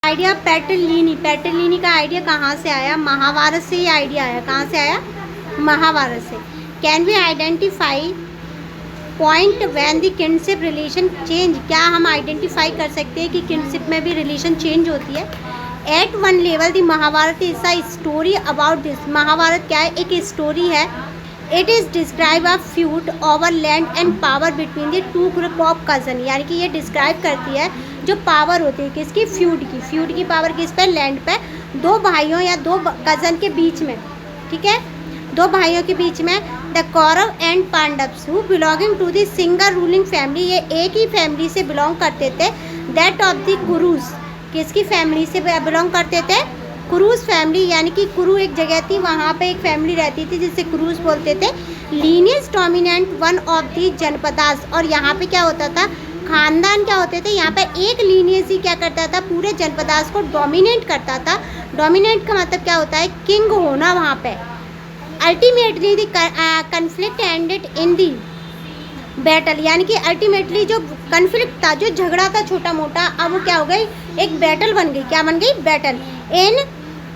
Idea पेटलिनी, पेटलिनी का idea कहाँ से आया? महाभारत से ये आइडिया आया। कहाँ से आया? महाभारत से। Can we identify point when the kinship relation change? क्या हम आइडेंटिफाई कर सकते हैं कि किनशिप में भी रिलेशन चेंज होती है? At one level the Mahabharata is a story about this. Mahabharata क्या है? एक स्टोरी है। It is describe a feud over land and power between the two group of cousin. यानी कि ये डिस्क्राइब करती है जो पावर होती है किसकी? फ्यूड की। फ्यूड की पावर किस पे? लैंड पे। दो भाइयों या दो कज़न के बीच में, ठीक है, दो भाइयों के बीच में। The Kaurava and Pandavs who belonging to the single ruling family, ये एक ही फैमिली से बिलोंग करते थे। दैट ऑफ द कुरुज, किसकी फैमिली से बिलोंग करते थे? कुरुज फैमिली। यानी कि कुरु एक जगह थी, वहाँ पे एक फैमिली रहती थी जिसे कुरुज बोलते थे। लीनियस dominant one of the janapadas, और यहाँ पे क्या होता था? खानदान क्या होते थे? यहाँ पे एक लीनियस ही क्या करता था? पूरे जनपदास को डोमिनेट करता था। डोमिनेट का मतलब क्या होता है? किंग होना वहाँ पे। Ultimately the conflict ended in the battle, यानी कि अल्टीमेटली जो कन्फ्लिक्ट था, जो झगड़ा था छोटा मोटा, अब वो क्या हो गई? एक बैटल बन गई। क्या बन गई? Battle. In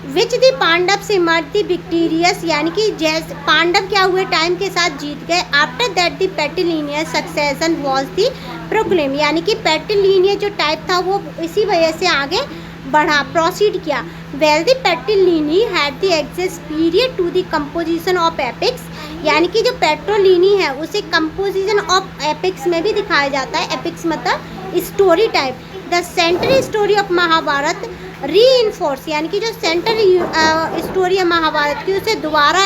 which the Pandava से मर्द द विक्टीरियस, यानी कि जैसे पांडव क्या हुए? टाइम के साथ जीत गए। After that the patrilineal succession was the proclaim, यानी कि पेटिलिनियस जो टाइप था वो इसी वजह से आगे बढ़ा, प्रोसीड किया। Well the patriliny had the access period to the composition of epics, यानी कि जो पेट्रोलिनी है उसे कंपोजिशन ऑफ एपिक्स में भी दिखाया जाता है। एपिक्स मतलब story type. The central story of Mahabharata reinforce, यानी कि जो सेंट्रल स्टोरी है महाभारत की उसे दोबारा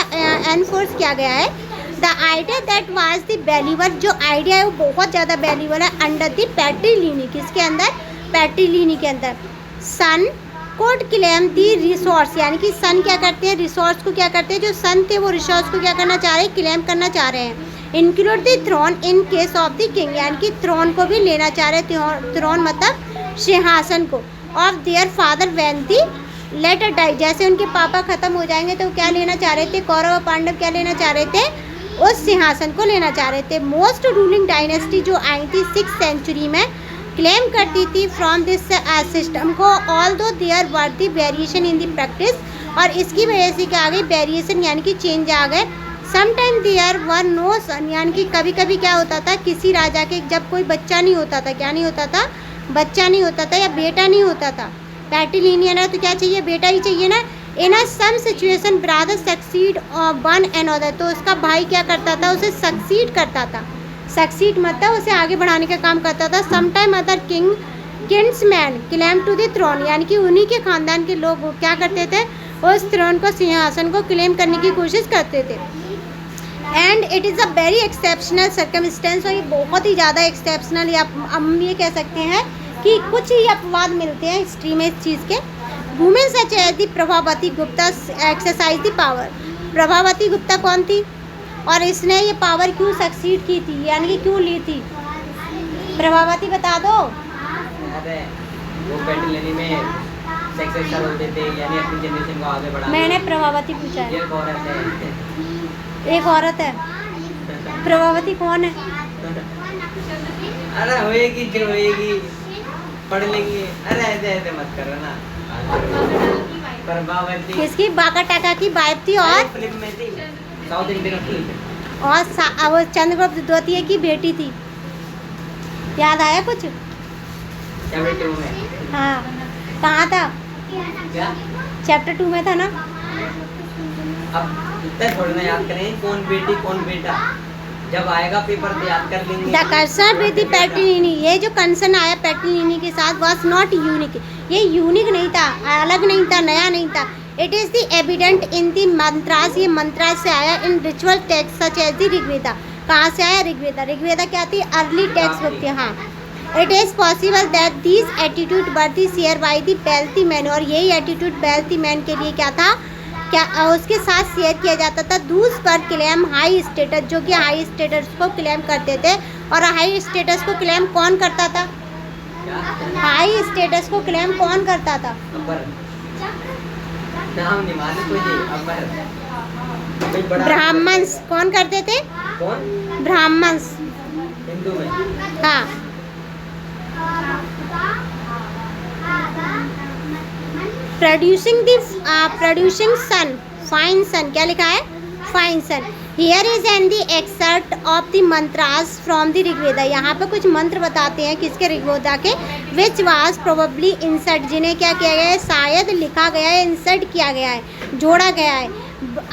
एनफोर्स किया गया है। The idea that was the valuable, जो आइडिया है वो बहुत ज़्यादा वैल्यूबल है अंडर द पेटिलिनी। किसके अंदर? पेटिलिनी के अंदर। सन कोड क्लेम दी रिसोर्स, यानी कि सन क्या करते हैं? रिसोर्स को क्या करते हैं? जो सन थे वो रिसोर्स को क्या करना चाह रहे हैं? क्लेम करना चाह रहे हैं। Include the throne in case of the king, यानी कि थ्रोन को भी लेना चाह रहे हैं। थ्रोन मतलब सिंहासन को। Of their father when the latter die, जैसे उनके पापा खत्म हो जाएंगे तो क्या लेना चाह रहे थे? कौरव और पांडव क्या लेना चाह रहे थे? उस सिंहासन को लेना चाह रहे थे। मोस्ट रूलिंग डायनेस्टी जो आई थी 6th सेंचुरी में क्लेम करती थी फ्रॉम दिस सिस्टम को, although there were the variation in the practice, और इसकी वजह से क्या आ गई? वेरिएशन, यानी कि चेंज आ गए। समटाइम देयर वर नो सन, यानी कि कभी कभी क्या होता था? किसी राजा के जब कोई बच्चा नहीं होता था, क्या नहीं होता था? बच्चा नहीं होता था या बेटा नहीं होता था। पेटिलिनियन है तो क्या चाहिए? बेटा ही चाहिए ना। In a some situation brother succeed one another, तो उसका भाई क्या करता था? उसे सक्सीड करता था। सक्सीड मतलब उसे आगे बढ़ाने का काम करता था। Sometime other king kinsman claim to the throne, यानी कि उन्हीं के खानदान के लोग क्या करते थे? उस थ्रोन को, सिंहासन को क्लेम करने की कोशिश करते थे। And it is a very exceptional circumstance, और ये बहुत ही ज़्यादा एक्सेप्शनल, या हम ये कह सकते हैं कि कुछ ही अपवाद मिलते हैं हिस्ट्री में इस चीज़ के। Women such as the Prabhavati Gupta exercise the power. Prabhavati Gupta कौन थी और इसने ये पावर क्यों सक्सीड की थी, यानी कि क्यों ली थी? प्रभावती बता दो। अरे वो पेटिलिनी में सक्सेसफुल होते थे, यानी अपनी जनरेशन को आगे बढ़ाते। मैंने प्रभावती पूछा है। ये एक औरत है। एक औरत है। प्रभावती कौन है? अरे होएगी जो होएगी, पढ़ लेंगे। अरे ऐसे ऐसे मत करो ना। प्रभावती किसकी? बाका टाका की वाइफ थी, और फिल्म में थी, साउथ इंडियन फिल्म। और वो चंद्रगुप्त द्वितीय की बेटी थी। याद आया कुछ? चैप्टर 2 में। हाँ, कहाँ था? क्या? चैप्टर 2 में था ना। अब इतना थोड़ा ना याद करें कौन बेटी कौन बेटा, जब आएगा पेपर तो याद कर लेंगे। The concern with the patriliny, ये जो कंसर्न आया पेटिलिनी के साथ वॉज नॉट यूनिक, ये यूनिक नहीं था, अलग नहीं था, नया नहीं था। It is the evident in the mantras, ये मंत्रास से आया। In ritual text such as the Rigveda. कहाँ से आया? ऋग्वेदा। ऋग्वेदा क्या थी? अर्ली टेक्स्ट बुक थी। हाँ, it is possible that these attitude were the share by the wealthy man, और यही एटीट्यूड वेल्थी मैन के लिए क्या था? क्या उसके साथ शेयर किया जाता था। दूस पर क्लेम हाई स्टेटस, जो कि हाई स्टेटस को क्लेम करते थे। और हाई स्टेटस को क्लेम कौन करता था? हाई स्टेटस को क्लेम कौन करता था? नाम नहीं मालूम मुझे। ब्राह्मण्स। कौन करते थे? कौन? ब्राह्मण्स, हिंदू में। हाँ। प्रोड्यूसिंग सन, फाइन सन, क्या लिखा है, fine son. Here is an the excerpt of the mantras from the Rigveda, यहाँ पे कुछ मंत्र बताते हैं किसके, ऋग्वेदा के, विच वाज प्रोबेबली इंसर्ट, जिन्हें क्या किया गया है, शायद लिखा गया है, इंसर्ट किया गया है, जोड़ा गया है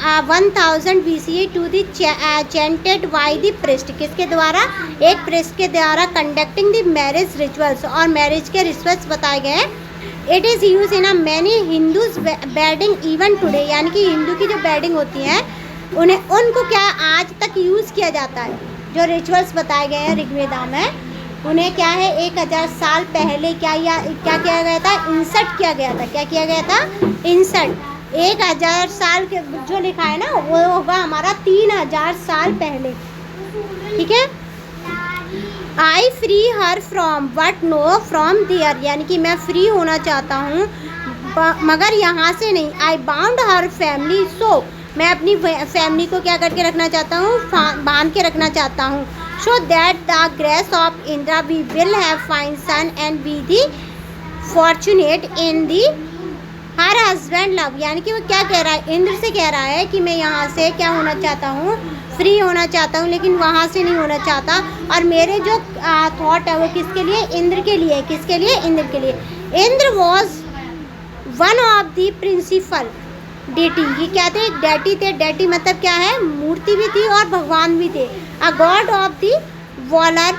1000 BCE to the chanted by the priest, किसके द्वारा, एक प्रिस्ट के द्वारा कंडक्टिंग द मैरिज रिचुअल्स, और मैरिज के रिचुअल्स बताए गए हैं। It is use in a many Hindus wedding even today, यानी कि हिंदू की जो वेडिंग होती हैं उनको क्या आज तक यूज़ किया जाता है। जो रिचुअल्स बताए गए हैं ऋग्वेदा में उन्हें क्या है 1000 साल पहले क्या किया गया था, इंसर्ट किया गया था, क्या किया गया था, इंसर्ट। 1000 साल के जो लिखा है ना वो होगा हमारा 3000 साल पहले, ठीक है। I free her from but no from there, यानी कि मैं फ्री होना चाहता हूँ मगर यहाँ से नहीं। आई बाउंड हर फैमिली, सो मैं अपनी फैमिली को क्या करके रखना चाहता हूँ, बांध के रखना चाहता हूँ। So that the grace of Indra we will have fine son and be the fortunate in the her husband love, यानी कि वो क्या कह रहा है, इंद्र से कह रहा है कि मैं यहाँ से क्या होना चाहता हूँ, फ्री होना चाहता हूँ, लेकिन वहाँ से नहीं होना चाहता। और मेरे जो थॉट है वो किसके लिए, इंद्र के लिए, किसके लिए, इंद्र के लिए। Indra was one of the principal deity, ये क्या थे, डेटी थे, डेटी मतलब क्या है, मूर्ति भी थी और भगवान भी थे। A god of the valour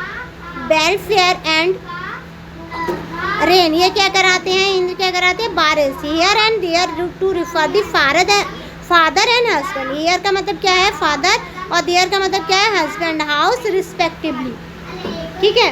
welfare and rain, ये क्या कराते हैं, इंद्र क्या कराते हैं, बारिश। Here and there to refer the father and husband, here का मतलब क्या है, फादर, और देयर का मतलब क्या है, हस्बैंड, हाउस रिस्पेक्टिवली, ठीक है।